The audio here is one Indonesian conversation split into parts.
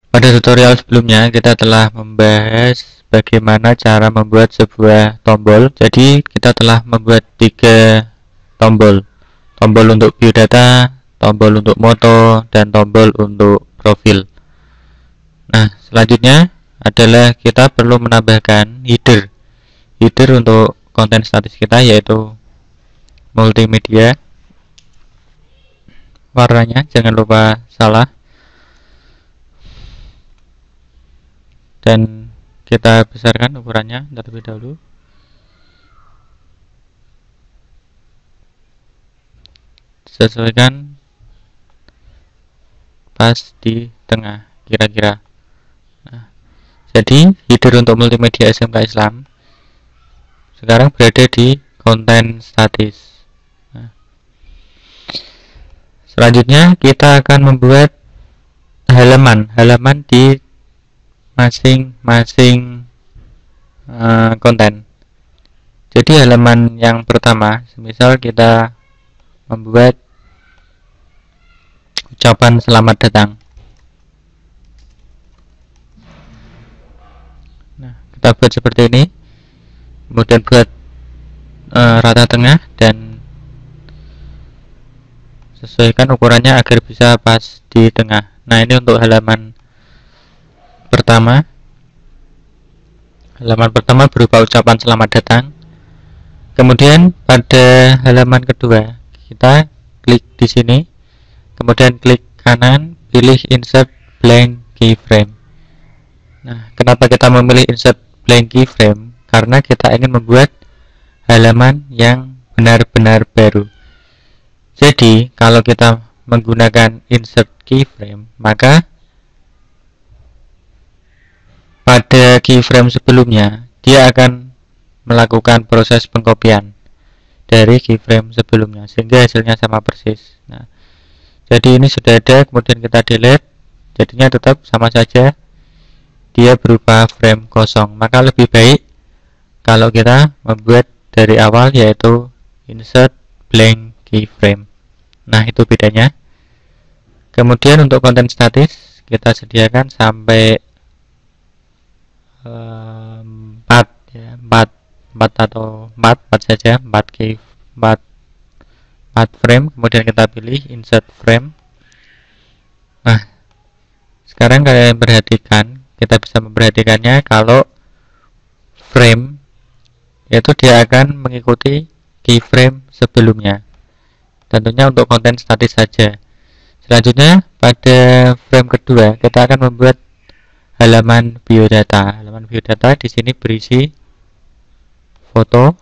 Pada tutorial sebelumnya kita telah membahas bagaimana cara membuat sebuah tombol. Jadi kita telah membuat 3 tombol. Tombol untuk biodata, tombol untuk moto, dan tombol untuk profil. Nah, selanjutnya adalah kita perlu menambahkan header. Header untuk konten statis kita yaitu multimedia. Warnanya jangan lupa salah. Dan kita besarkan ukurannya terlebih dahulu. Sesuaikan pas di tengah kira-kira. Nah, jadi header untuk multimedia SMK Islam sekarang berada di konten statis. Nah, selanjutnya kita akan membuat halaman di masing-masing konten. Jadi halaman yang pertama, misal kita membuat ucapan selamat datang. Nah, kita buat seperti ini. Kemudian buat rata tengah dan sesuaikan ukurannya agar bisa pas di tengah. Nah, ini untuk halaman pertama. Halaman pertama berupa ucapan selamat datang. Kemudian pada halaman kedua kita klik di sini, kemudian klik kanan, pilih insert blank keyframe. Nah, kenapa kita memilih insert blank keyframe? Karena kita ingin membuat halaman yang benar-benar baru. Jadi kalau kita menggunakan insert keyframe, maka pada keyframe sebelumnya dia akan melakukan proses pengkopian dari keyframe sebelumnya sehingga hasilnya sama persis. Nah, jadi ini sudah ada, kemudian kita delete, jadinya tetap sama saja, dia berupa frame kosong. Maka lebih baik kalau kita membuat dari awal, yaitu insert blank keyframe. Nah, itu bedanya. Kemudian untuk konten statis kita sediakan sampai 4 atau 4 saja, 4 frame. Kemudian kita pilih insert frame. Nah, sekarang kalian perhatikan, kita bisa memperhatikannya kalau frame yaitu dia akan mengikuti keyframe sebelumnya, tentunya untuk konten statis saja. Selanjutnya pada frame kedua kita akan membuat halaman biodata. Halaman biodata di sini berisi foto.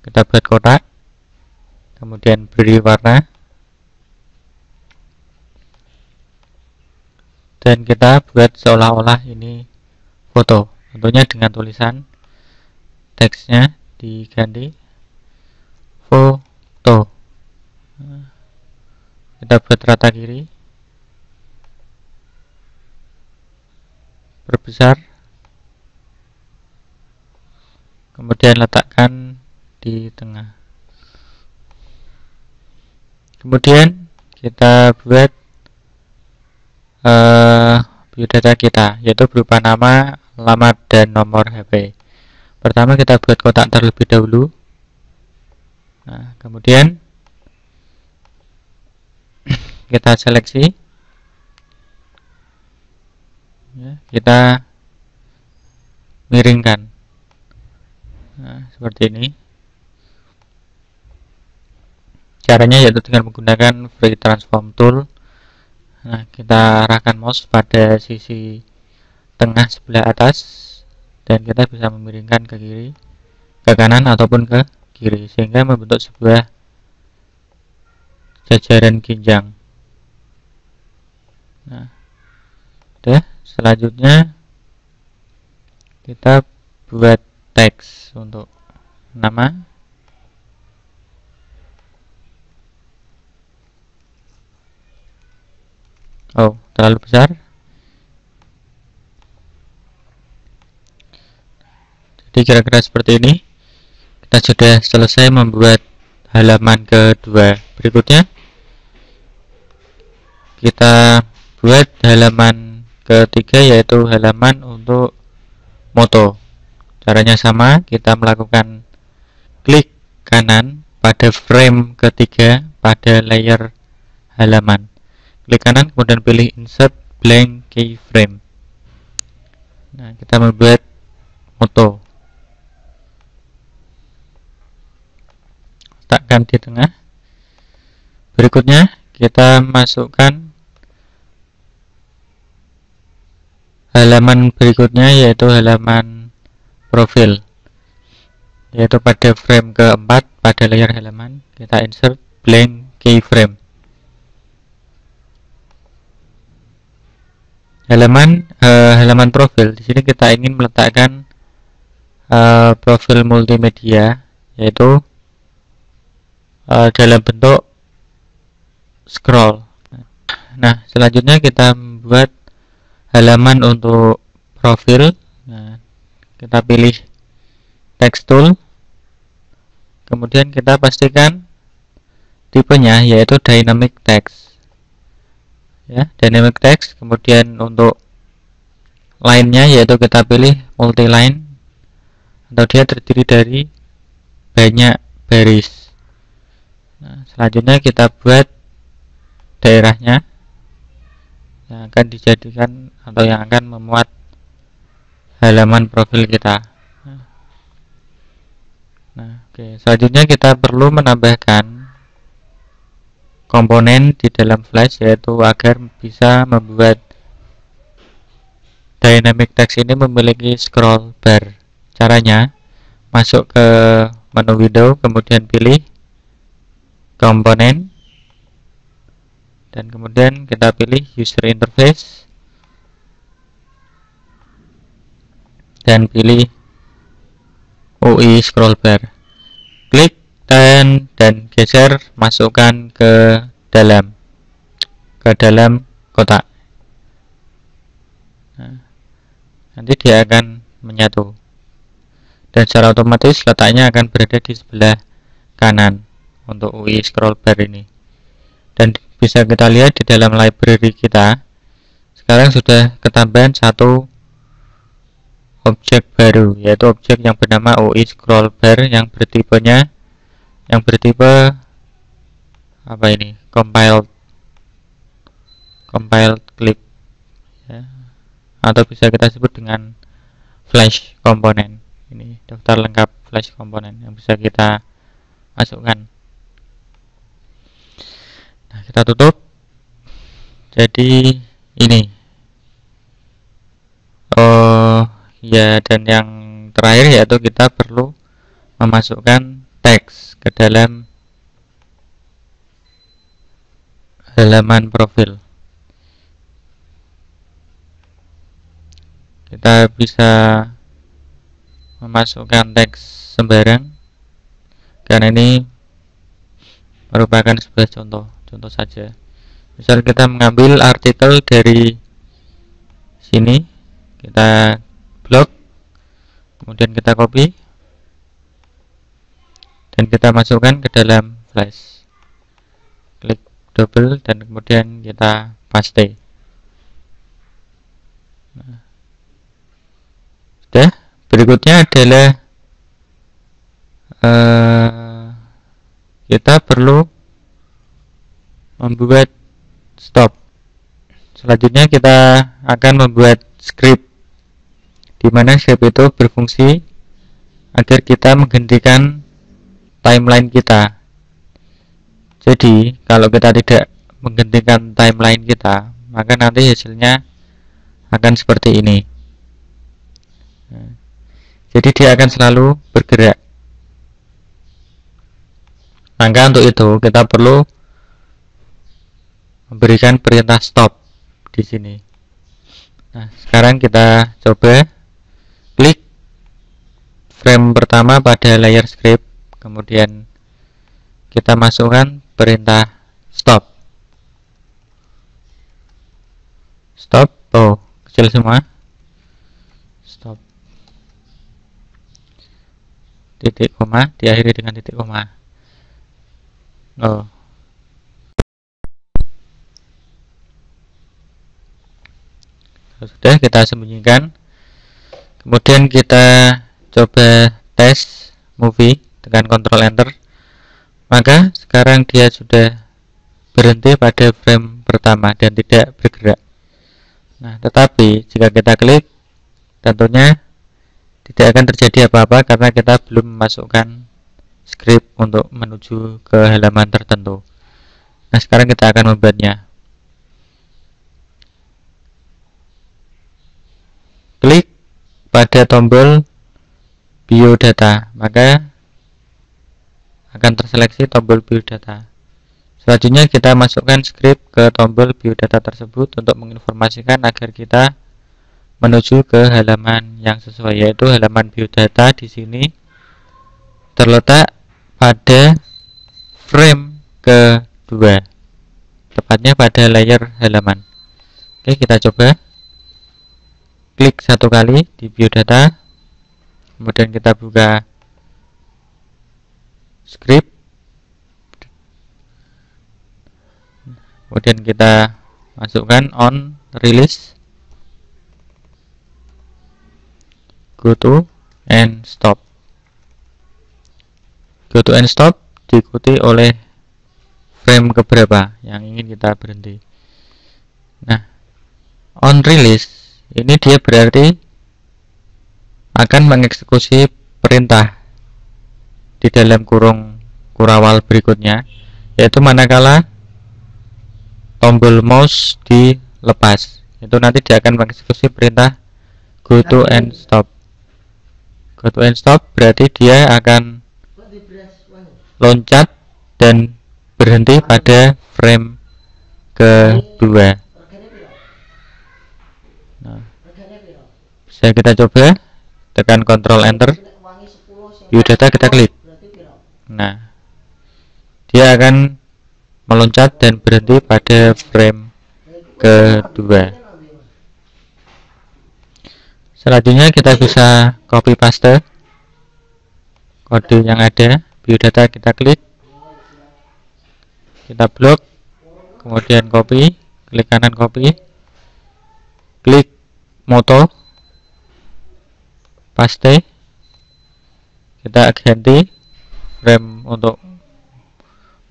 Kita buat kotak, kemudian beri warna, dan kita buat seolah-olah ini foto. Tentunya dengan tulisan, teksnya diganti foto. Kita buat rata kiri, perbesar, kemudian letakkan di tengah. Kemudian kita buat biodata kita, yaitu berupa nama, alamat, dan nomor HP. Pertama kita buat kotak terlebih dahulu. Nah, kemudian kita seleksi, ya, kita miringkan. Nah, seperti ini. Caranya yaitu dengan menggunakan free transform tool. Nah, kita arahkan mouse pada sisi tengah sebelah atas dan kita bisa memiringkan ke kiri, ke kanan ataupun ke kiri sehingga membentuk sebuah jajaran ginjang. Nah, selanjutnya kita buat teks untuk nama. Oh, terlalu besar. Jadi kira-kira seperti ini. Kita sudah selesai membuat halaman kedua. Berikutnya kita buat halaman ketiga, yaitu halaman untuk moto. Caranya sama, kita melakukan klik kanan pada frame ketiga pada layer halaman. Klik kanan, kemudian pilih insert blank keyframe. Nah, kita membuat moto. Letakkan di tengah. Berikutnya kita masukkan halaman berikutnya, yaitu halaman profil, yaitu pada frame keempat pada layar halaman. Kita insert blank keyframe. Halaman profil, di sini kita ingin meletakkan profil multimedia, yaitu dalam bentuk scroll. Nah, selanjutnya kita membuat halaman untuk profil. Nah, kita pilih text tool, kemudian kita pastikan tipenya yaitu dynamic text. Ya, dynamic text. Kemudian untuk line-nya yaitu kita pilih multi line, atau dia terdiri dari banyak baris. Nah, selanjutnya kita buat daerahnya yang akan dijadikan atau yang akan memuat halaman profil kita. Nah, oke. Selanjutnya kita perlu menambahkan komponen di dalam Flash, yaitu agar bisa membuat dynamic text ini memiliki scroll bar. Caranya, masuk ke menu window, kemudian pilih komponen, dan kemudian kita pilih user interface dan pilih UI scroll bar. Klik dan geser, masukkan ke dalam kotak. Nah, nanti dia akan menyatu, dan secara otomatis letaknya akan berada di sebelah kanan untuk UI scroll bar ini. Dan bisa kita lihat di dalam library kita sekarang sudah ketambahan satu objek baru, yaitu objek yang bernama UI scroll bar yang bertipe apa ini, compiled clip, ya, atau bisa kita sebut dengan flash komponen. Ini daftar lengkap flash komponen yang bisa kita masukkan. Nah, kita tutup. Jadi ini ya, dan yang terakhir yaitu kita perlu memasukkan teks ke dalam halaman profil. Kita bisa memasukkan teks sembarang, karena ini merupakan sebuah contoh saja. Misal kita mengambil artikel dari sini, kita blok, kemudian kita copy dan kita masukkan ke dalam Flash. Klik double dan kemudian kita paste. Nah, sudah. Berikutnya adalah kita perlu membuat stop. Selanjutnya kita akan membuat script, di mana script itu berfungsi agar kita menghentikan timeline kita. Jadi kalau kita tidak menghentikan timeline kita, maka nanti hasilnya akan seperti ini. Jadi dia akan selalu bergerak. Maka untuk itu kita perlu memberikan perintah stop di sini. Nah, sekarang kita coba klik frame pertama pada layar script, kemudian kita masukkan perintah stop. Stop. Oh, kecil semua. Stop. Titik koma, diakhiri dengan titik koma. Oh. Sudah, kita sembunyikan. Kemudian kita coba tes movie, tekan Ctrl Enter. Maka sekarang dia sudah berhenti pada frame pertama dan tidak bergerak. Nah, tetapi jika kita klik, tentunya tidak akan terjadi apa-apa karena kita belum memasukkan script untuk menuju ke halaman tertentu. Nah, sekarang kita akan membuatnya. Klik pada tombol biodata, maka akan terseleksi tombol biodata. Selanjutnya kita masukkan script ke tombol biodata tersebut untuk menginformasikan agar kita menuju ke halaman yang sesuai, yaitu halaman biodata di sini terletak pada frame kedua, tepatnya pada layer halaman. Oke, kita coba. Klik satu kali di biodata, kemudian kita buka script, kemudian kita masukkan on release, go to and stop. Go to and stop diikuti oleh frame keberapa yang ingin kita berhenti. Nah, on release ini dia berarti akan mengeksekusi perintah di dalam kurung kurawal berikutnya, yaitu manakala tombol mouse dilepas, itu nanti dia akan mengeksekusi perintah go to and stop. Go to and stop berarti dia akan loncat dan berhenti pada frame kedua. Nah, bisa kita coba, tekan Ctrl Enter, biodata kita klik. Nah, dia akan meloncat dan berhenti pada frame kedua. Selanjutnya kita bisa copy paste kode yang ada, biodata kita klik, kita blok, kemudian copy, klik kanan copy, klik moto, paste, kita ganti frame untuk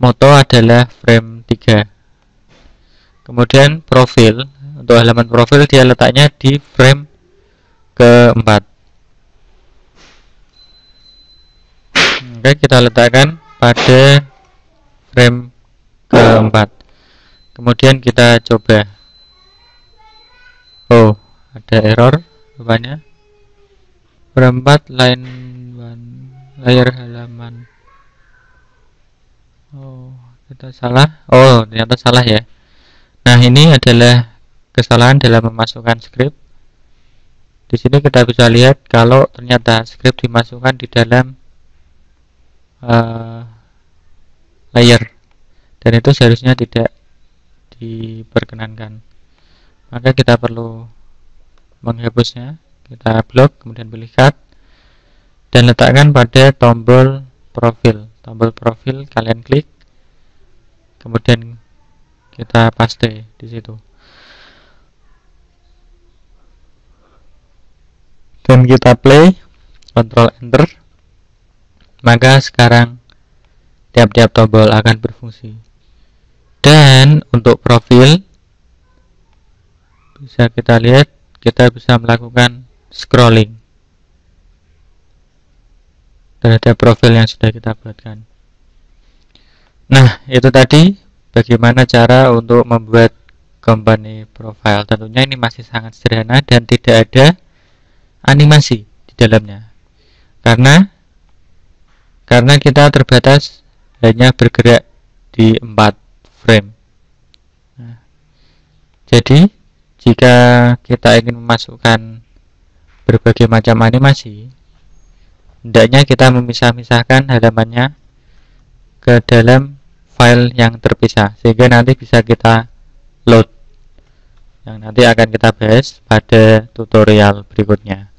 moto adalah frame 3. Kemudian profil, untuk halaman profil dia letaknya di frame keempat. Oke, kita letakkan pada frame keempat. Kemudian kita coba. Oh, ada error rupanya. Berempat layar halaman. Oh, kita salah. Oh, ternyata salah ya. Nah, ini adalah kesalahan dalam memasukkan script. Di sini kita bisa lihat kalau ternyata script dimasukkan di dalam layer, dan itu seharusnya tidak diperkenankan. Maka kita perlu menghapusnya. Kita blok, kemudian pilih cut dan letakkan pada tombol profil. Tombol profil kalian klik, kemudian kita paste di situ. Dan kita play, Ctrl Enter. Maka sekarang tiap-tiap tombol akan berfungsi. Dan untuk profil bisa kita lihat, kita bisa melakukan scrolling terhadap profil yang sudah kita buatkan. Nah, itu tadi bagaimana cara untuk membuat company profile. Tentunya ini masih sangat sederhana dan tidak ada animasi di dalamnya, karena kita terbatas hanya bergerak di 4 frame. Nah, jadi jika kita ingin memasukkan berbagai macam animasi, hendaknya kita memisah-misahkan halamannya ke dalam file yang terpisah, sehingga nanti bisa kita load, yang nanti akan kita bahas pada tutorial berikutnya.